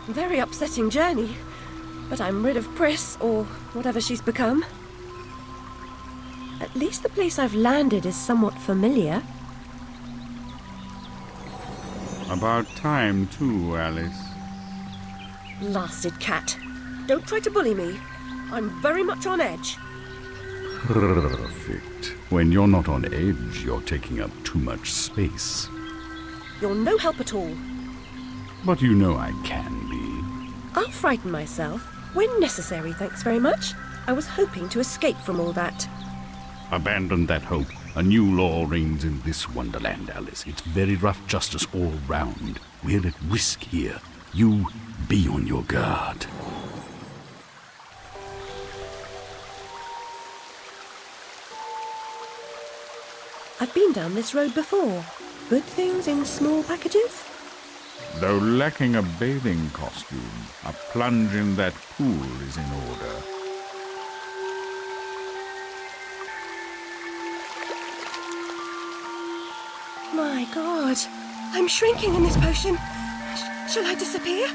Very upsetting journey. But I'm rid of Priss, or whatever she's become. At least the place I've landed is somewhat familiar. About time, too, Alice. Blasted cat. Don't try to bully me. I'm very much on edge. Perfect. When you're not on edge, you're taking up too much space. You're no help at all. But you know I can be. I'll frighten myself when necessary, thanks very much. I was hoping to escape from all that. Abandon that hope. A new law reigns in this wonderland, Alice. It's very rough justice all round. We're at risk here. You be on your guard. I've been down this road before. Good things in small packages? Though lacking a bathing costume, a plunge in that pool is in order. My God, I'm shrinking in this potion. Shall I disappear?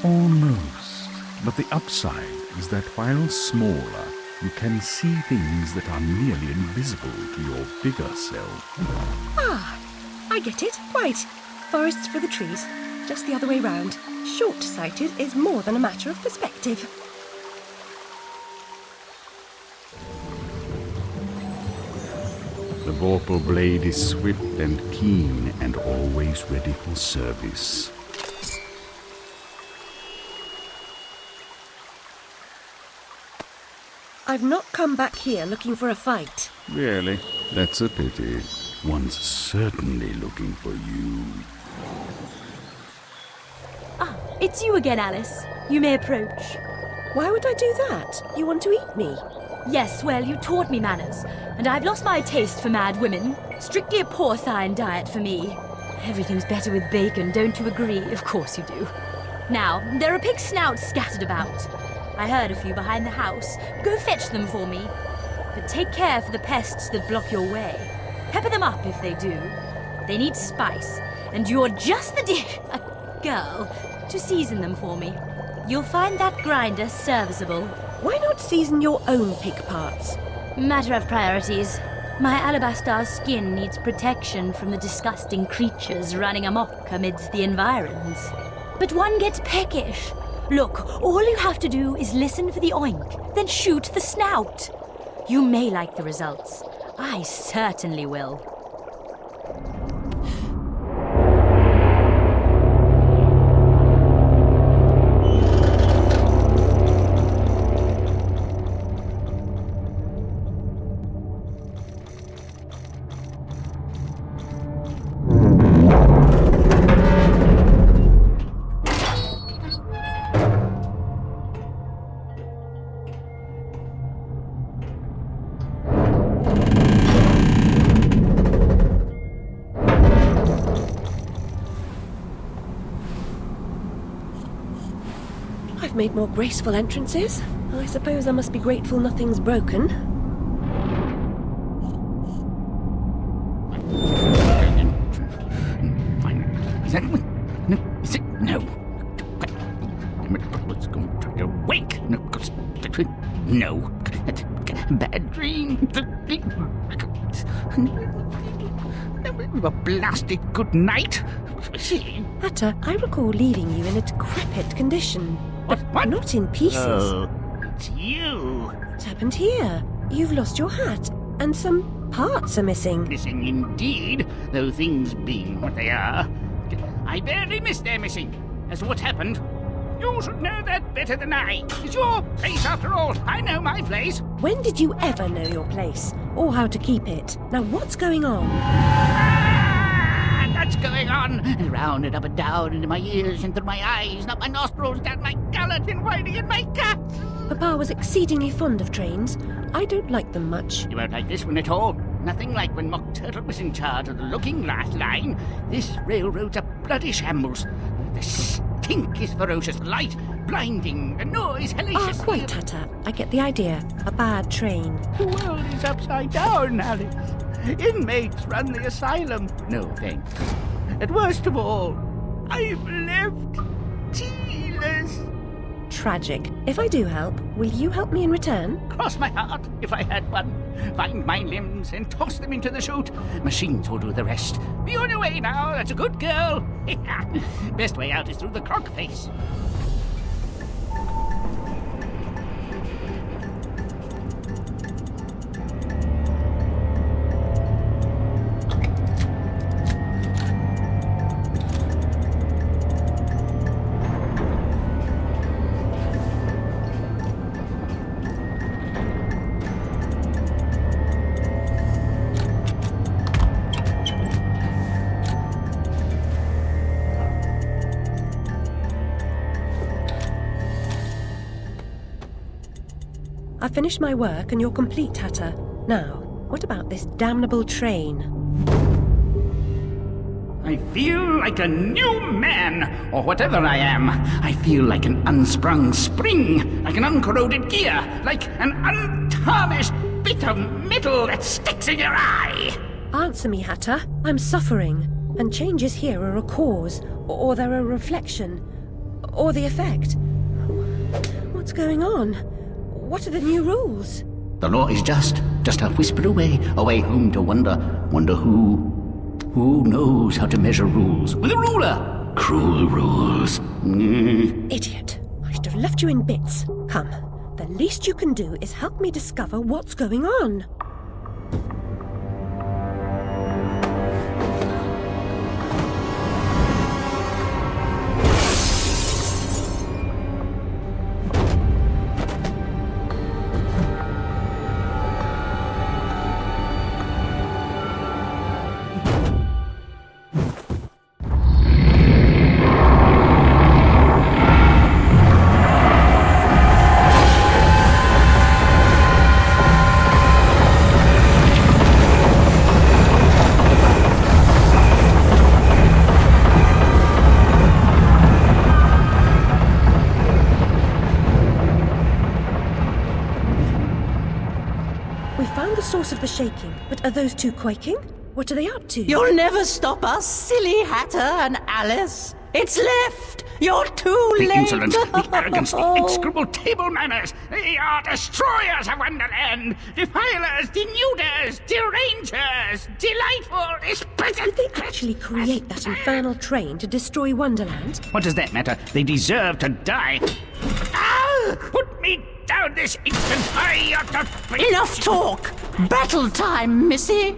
Almost. But the upside is that while smaller, you can see things that are nearly invisible to your bigger self. Ah, I get it. Right. Forests for the trees. Just the other way round. Short-sighted is more than a matter of perspective. The vorpal blade is swift and keen and always ready for service. I've not come back here looking for a fight. Really? That's a pity. One's certainly looking for you. Ah, it's you again, Alice. You may approach. Why would I do that? You want to eat me? Yes, well, you taught me manners, and I've lost my taste for mad women. Strictly a porcine diet for me. Everything's better with bacon, don't you agree? Of course you do. Now, there are pig snouts scattered about. I heard a few behind the house. Go fetch them for me. But take care for the pests that block your way. Pepper them up if they do. They need spice, and you're just the girl to season them for me. You'll find that grinder serviceable. Why not season your own pig parts? Matter of priorities. My alabaster skin needs protection from the disgusting creatures running amok amidst the environs. But one gets peckish. Look, all you have to do is listen for the oink, then shoot the snout. You may like the results. I certainly will. I've made more graceful entrances. I suppose I must be grateful nothing's broken. Is that one? No, is it? No. Let's go try to wake. No. Bad dream. A blasted good night. Hatter, I recall leaving you in a decrepit condition. What? Not in pieces. Oh, it's you. What's happened here? You've lost your hat, and some parts are missing. Missing indeed, though things being what they are. I barely missed their missing. As to what happened, you should know that better than I. It's your place after all. I know my place. When did you ever know your place? Or how to keep it? Now what's going on? That's going on. And round and up and down into my ears and through my eyes, up my nostrils, down my gullet, and whining in my guts. Papa was exceedingly fond of trains. I don't like them much. You won't like this one at all. Nothing like when Mock Turtle was in charge of the looking glass line. This railroad's a bloody shambles. The stink is ferocious, the light blinding, the noise hellacious. Quite, Hatter. I get the idea. A bad train. The world is upside down, Alice. Inmates run the asylum. No thanks. And worst of all, I've left tragic. If I do help, will you help me in return? Cross my heart, if I had one. Find my limbs and toss them into the chute. Machines will do the rest. Be on your way now, that's a good girl. Best way out is through the croc face. I've finished my work and you're complete, Hatter. Now, what about this damnable train? I feel like a new man, or whatever I am. I feel like an unsprung spring, like an uncorroded gear, like an untarnished bit of metal that sticks in your eye. Answer me, Hatter. I'm suffering, and changes here are a cause, or they're a reflection, or the effect. What's going on? What are the new rules? The law is just a whisper away home to wonder who knows how to measure rules with a ruler. Cruel rules. Idiot. I should have left you in bits. Come, the least you can do is help me discover what's going on. Source of the shaking, but are those two quaking? What are they up to? You'll never stop us, silly Hatter and Alice. It's left. You're too The late. insolence, the arrogance, the execrable table manners. They are destroyers of Wonderland, defilers, denuders, derangers, delightful, exquisite. Did they actually create that infernal train to destroy Wonderland? What does that matter? They deserve to die. Ah! Put me down this instant. I ought to be... Enough talk. Battle time, missy.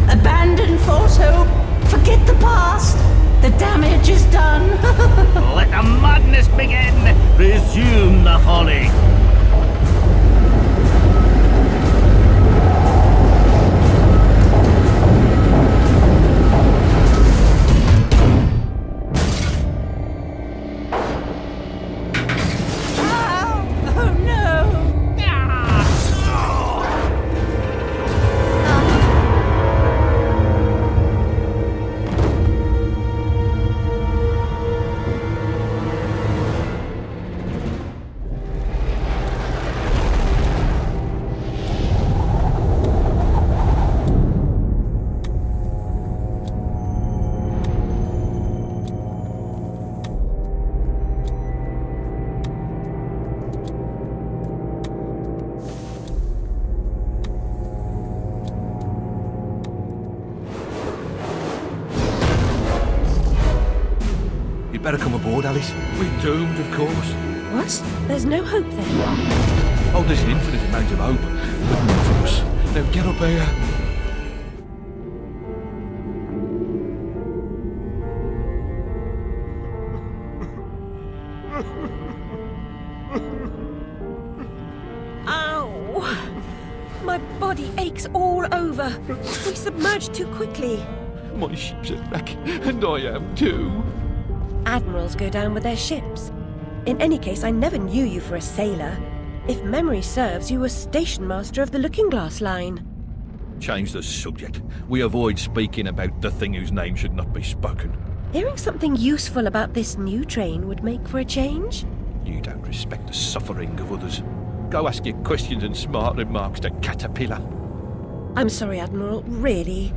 Abandon false hope. Forget the past. The damage is done. Let the madness begin. Resume the folly. You'd better come aboard, Alice. We're doomed, of course. What? There's no hope then? Oh, there's an infinite amount of hope, but not for us. Now get up here. Ow! My body aches all over. We submerged too quickly. My ship's a wreck, and I am too. Admirals go down with their ships. In any case, I never knew you for a sailor. If memory serves, you were station master of the Looking Glass line. Change the subject. We avoid speaking about the thing whose name should not be spoken. Hearing something useful about this new train would make for a change. You don't respect the suffering of others. Go ask your questions and smart remarks to Caterpillar. I'm sorry, Admiral, really.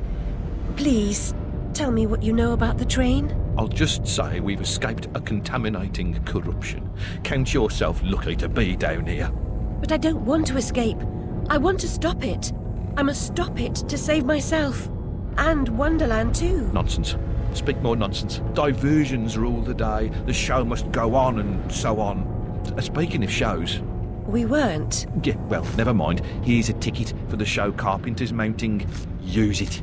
Please, tell me what you know about the train. I'll just say we've escaped a contaminating corruption. Count yourself lucky to be down here. But I don't want to escape. I want to stop it. I must stop it to save myself. And Wonderland too. Nonsense. Speak more nonsense. Diversions rule the day. The show must go on and so on. Speaking of shows... We weren't. Yeah, well, never mind. Here's a ticket for the show Carpenter's mounting. Use it.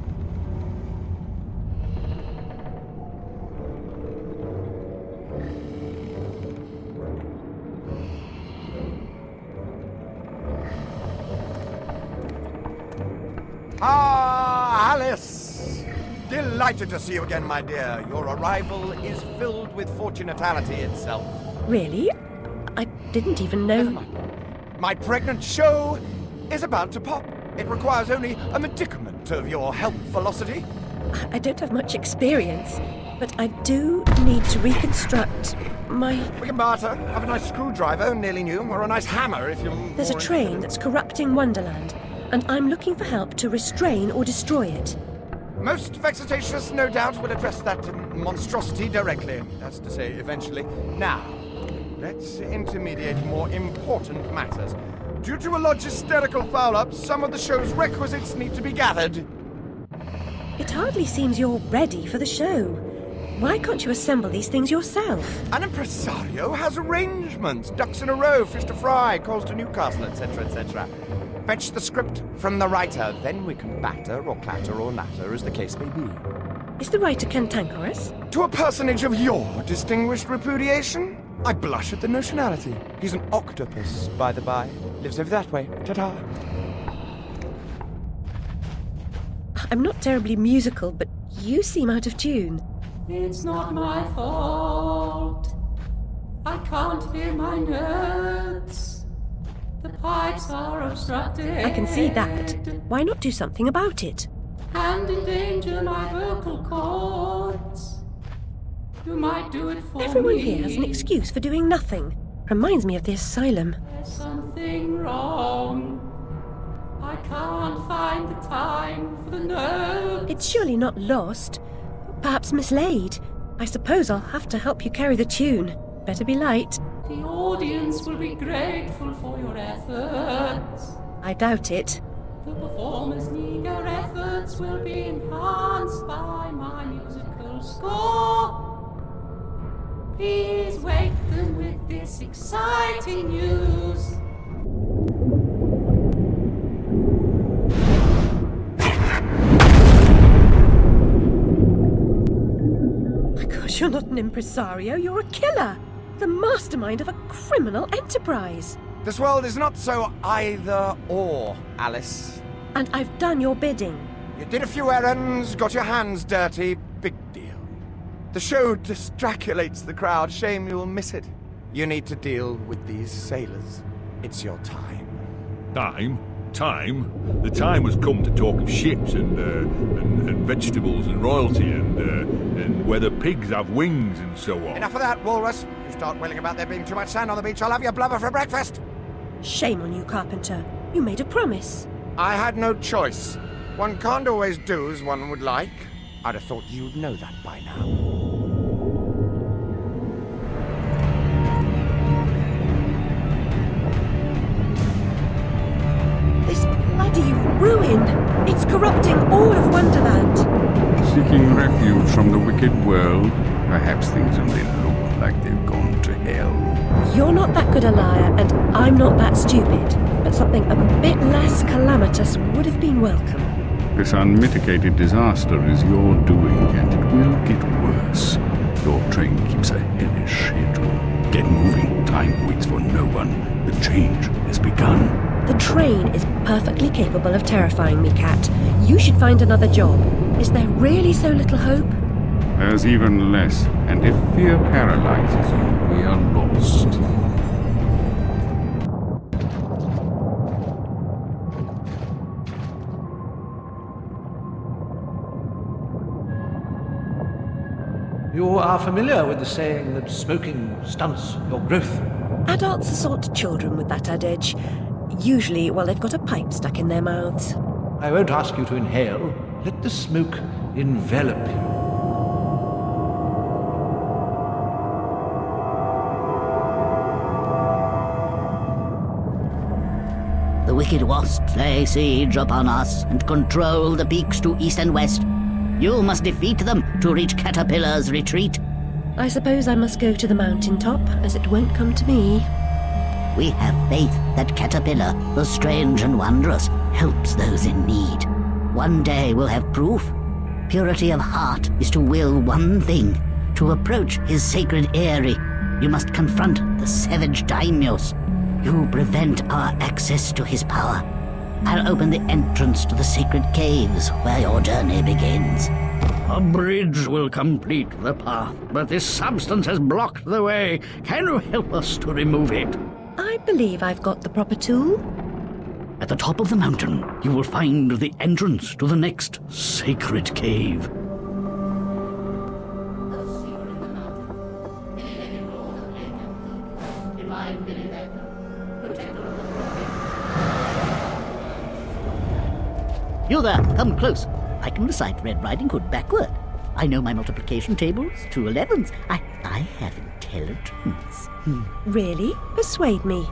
Ah, Alice! Delighted to see you again, my dear. Your arrival is filled with fortunatality itself. Really? I didn't even know. My pregnant show is about to pop. It requires only a medicament of your health velocity. I don't have much experience, but I do need to reconstruct my... We can barter. Have a nice screwdriver, nearly new, or a nice hammer if you're There's a more train interested. that's corrupting Wonderland, and I'm looking for help to restrain or destroy it. Most vexatious, no doubt, will address that monstrosity directly. That's to say, eventually. Now, let's intermediate more important matters. Due to a logisterical foul-up, some of the show's requisites need to be gathered. It hardly seems you're ready for the show. Why can't you assemble these things yourself? An impresario has arrangements. Ducks in a row, fish to fry, calls to Newcastle, etc., etc. Fetch the script from the writer, then we can batter or clatter or natter, as the case may be. Is the writer cantankerous? To a personage of your distinguished repudiation, I blush at the notionality. He's an octopus, by the by. Lives over that way. Ta-ta. I'm not terribly musical, but you seem out of tune. It's not my fault. I can't hear my notes. The pipes are obstructed. I can see that. Why not do something about it? And endanger my vocal cords. You might do it for Everyone me. here has an excuse for doing nothing. Reminds me of the asylum. There's something wrong. I can't find the time for the notes. It's surely not lost. Perhaps mislaid. I suppose I'll have to help you carry the tune. Better be light. The audience will be grateful for your efforts. I doubt it. The performers' meager efforts will be enhanced by my musical score. Please wake them with this exciting news. My gosh, you're not an impresario, you're a killer. The mastermind of a criminal enterprise. This world is not so either-or, Alice. And I've done your bidding. You did a few errands, got your hands dirty, big deal. The show distraculates the crowd, shame you'll miss it. You need to deal with these sailors. It's your time. Time? Time? The time has come to talk of ships and vegetables and royalty and whether pigs have wings and so on. Enough of that, Walrus. You start wailing about there being too much sand on the beach, I'll have your blubber for breakfast. Shame on you, Carpenter. You made a promise. I had no choice. One can't always do as one would like. I'd have thought you'd know that by now. This bloody ruin! It's corrupting all of Wonderland. Seeking refuge from the wicked world, perhaps things only look like they've gone to hell. You're not that good a liar, and I'm not that stupid. But something a bit less calamitous would have been welcome. This unmitigated disaster is your doing, and it will get worse. Your train keeps a hellish schedule. Get moving. Time waits for no one. The change has begun. The train is perfectly capable of terrifying me, Cat. You should find another job. Is there really so little hope? There's even less, and if fear paralyzes you, we are lost. You are familiar with the saying that smoking stunts your growth. Adults assault children with that adage. Usually while they've got a pipe stuck in their mouths. I won't ask you to inhale. Let the smoke envelop you. The wicked wasps lay siege upon us and control the peaks to east and west. You must defeat them to reach Caterpillar's retreat. I suppose I must go to the mountaintop, as it won't come to me. We have faith that Caterpillar, the strange and wondrous, helps those in need. One day we'll have proof. Purity of heart is to will one thing, to approach his sacred eyrie. You must confront the savage daimyos. You prevent our access to his power. I'll open the entrance to the sacred caves where your journey begins. A bridge will complete the path, but this substance has blocked the way. Can you help us to remove it? I believe I've got the proper tool. At the top of the mountain, you will find the entrance to the next sacred cave. You there, come close. I can recite Red Riding Hood backward. I know my multiplication tables, 2 11s. I have intelligence. Really? Persuade me.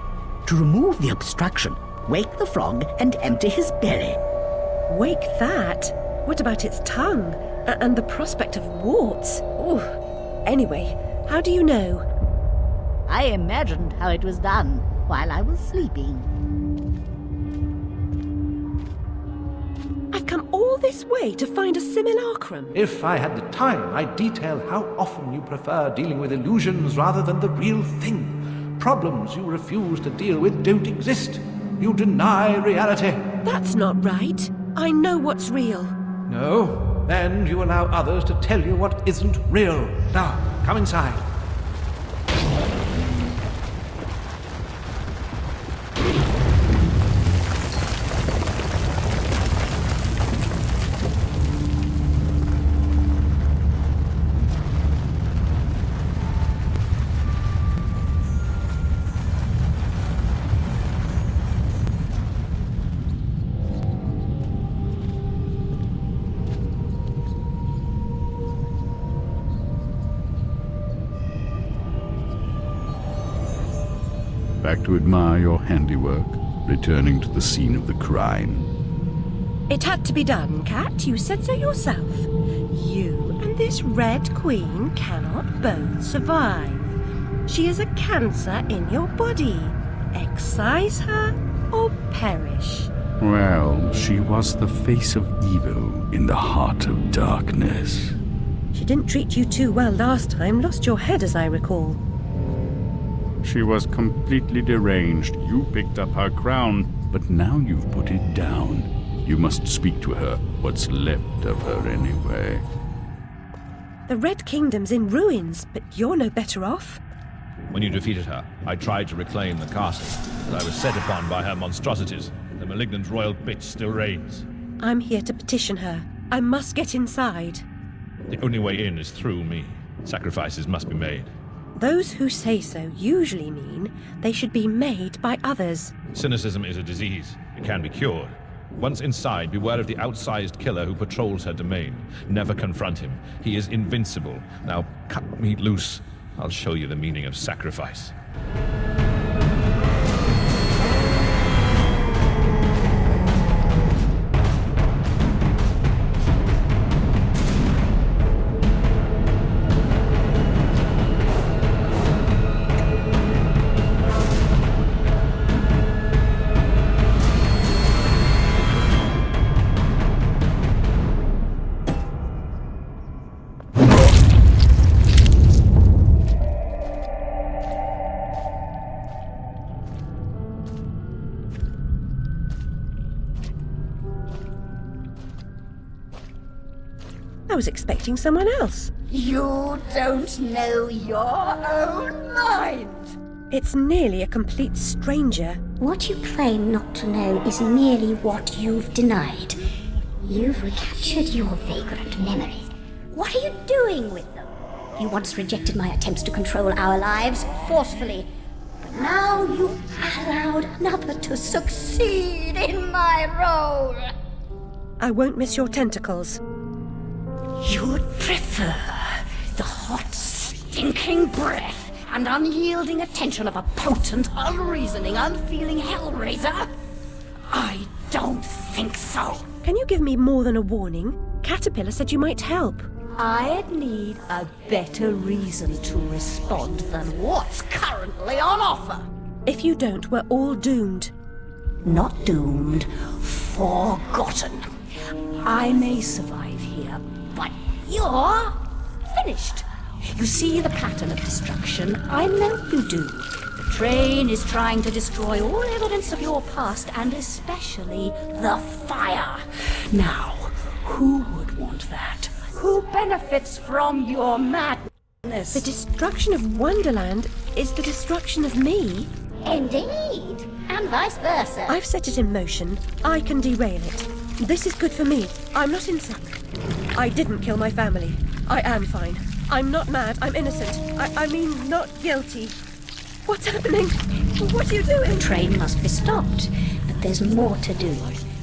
To remove the obstruction, wake the frog and empty his belly. Wake that? What about its tongue? And the prospect of warts? Ooh. Anyway, how do you know? I imagined how it was done while I was sleeping. I've come all this way to find a simulacrum. If I had the time, I'd detail how often you prefer dealing with illusions rather than the real thing. Problems you refuse to deal with don't exist. You deny reality. That's not right. I know what's real. No, then you allow others to tell you what isn't real. Now, come inside. Back to admire your handiwork, returning to the scene of the crime. It had to be done, Cat. You said so yourself. You and this Red Queen cannot both survive. She is a cancer in your body. Excise her or perish. Well, she was the face of evil in the heart of darkness. She didn't treat you too well last time. Lost your head, as I recall. She was completely deranged. You picked up her crown, but now you've put it down. You must speak to her, what's left of her anyway. The Red Kingdom's in ruins, but you're no better off. When you defeated her, I tried to reclaim the castle, but I was set upon by her monstrosities. The malignant royal bitch still reigns. I'm here to petition her. I must get inside. The only way in is through me. Sacrifices must be made. Those who say so usually mean they should be made by others. Cynicism is a disease. It can be cured. Once inside, beware of the outsized killer who patrols her domain. Never confront him. He is invincible. Now, cut me loose. I'll show you the meaning of sacrifice. I was expecting someone else. You don't know your own mind! It's nearly a complete stranger. What you claim not to know is merely what you've denied. You've recaptured your vagrant memories. What are you doing with them? You once rejected my attempts to control our lives forcefully, but Now you've allowed another to succeed in my role. I won't miss your tentacles. You'd prefer the hot, stinking breath and unyielding attention of a potent, unreasoning, unfeeling hellraiser? I don't think so. Can you give me more than a warning? Caterpillar said you might help. I'd need a better reason to respond than what's currently on offer. If you don't, we're all doomed. Not doomed, forgotten. I may survive here, but you're finished. You see the pattern of destruction? I know you do. The train is trying to destroy all evidence of your past, and especially the fire. Now, who would want that? Who benefits from your madness? The destruction of Wonderland is the destruction of me. Indeed, and vice versa. I've set it in motion. I can derail it. This is good for me. I'm not insane. I didn't kill my family. I am fine. I'm not mad. I'm innocent. I mean, not guilty. What's happening? What are you doing? The train must be stopped, but there's more to do.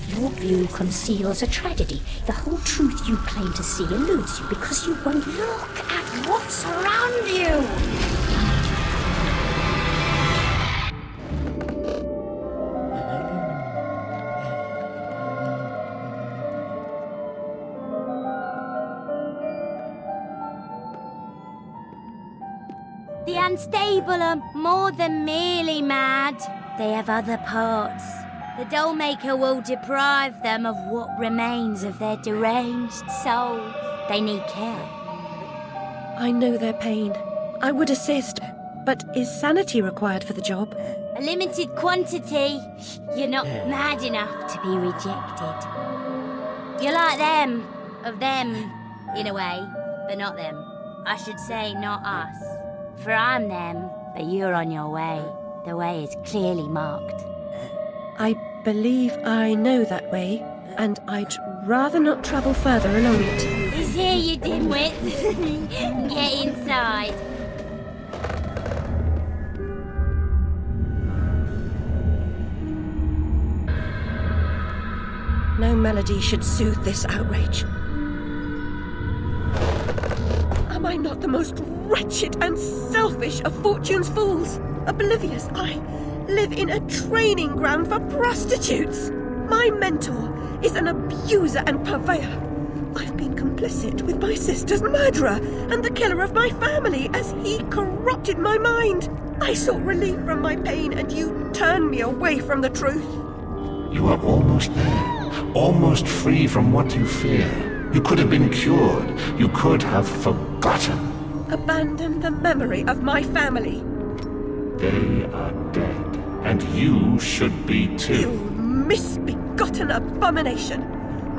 Your view conceals a tragedy. The whole truth you claim to see eludes you because you won't look at what's around you. The unstable are more than merely mad. They have other parts. The Dollmaker will deprive them of what remains of their deranged souls. They need care. I know their pain. I would assist, but is sanity required for the job? A limited quantity. You're not mad enough to be rejected. You're like them, of them, in a way, but not them. I should say not us. For I'm them, but you're on your way. The way is clearly marked. I believe I know that way, and I'd rather not travel further along it. He's here, you dimwit. Get inside. No melody should soothe this outrage. Am I not the most wretched and selfish of fortune's fools? Oblivious, I live in a training ground for prostitutes. My mentor is an abuser and purveyor. I've been complicit with my sister's murderer and the killer of my family as he corrupted my mind. I sought relief from my pain and you turned me away from the truth. You are almost there, almost free from what you fear. You could have been cured. You could have forgotten. Abandon the memory of my family. They are dead, and you should be too. You misbegotten abomination!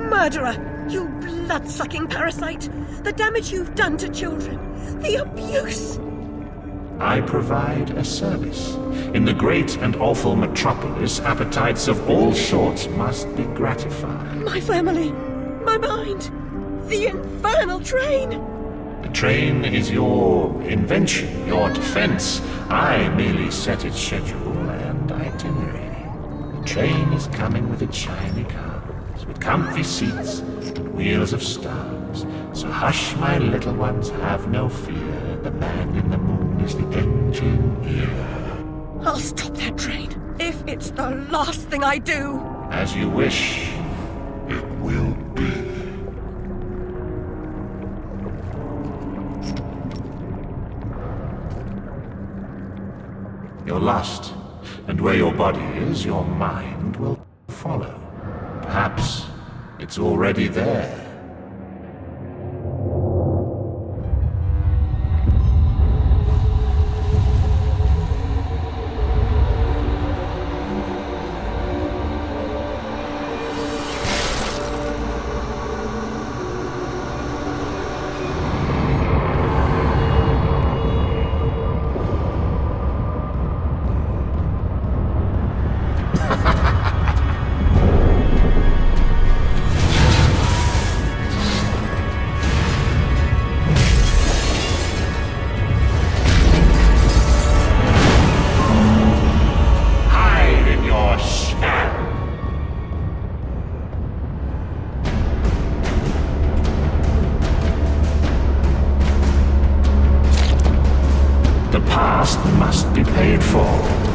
Murderer! You blood-sucking parasite! The damage you've done to children! The abuse! I provide a service. In the great and awful metropolis, appetites of all sorts must be gratified. My family! My mind! The infernal train! The train is your invention, your defense. I merely set its schedule and itinerary. The train is coming with its shiny cars, with comfy seats and wheels of stars. So hush, my little ones, have no fear. The man in the moon is the engineer. I'll stop that train, if it's the last thing I do! As you wish, it will be. You're lost, and where your body is, your mind will follow. Perhaps it's already there. past must be paid for.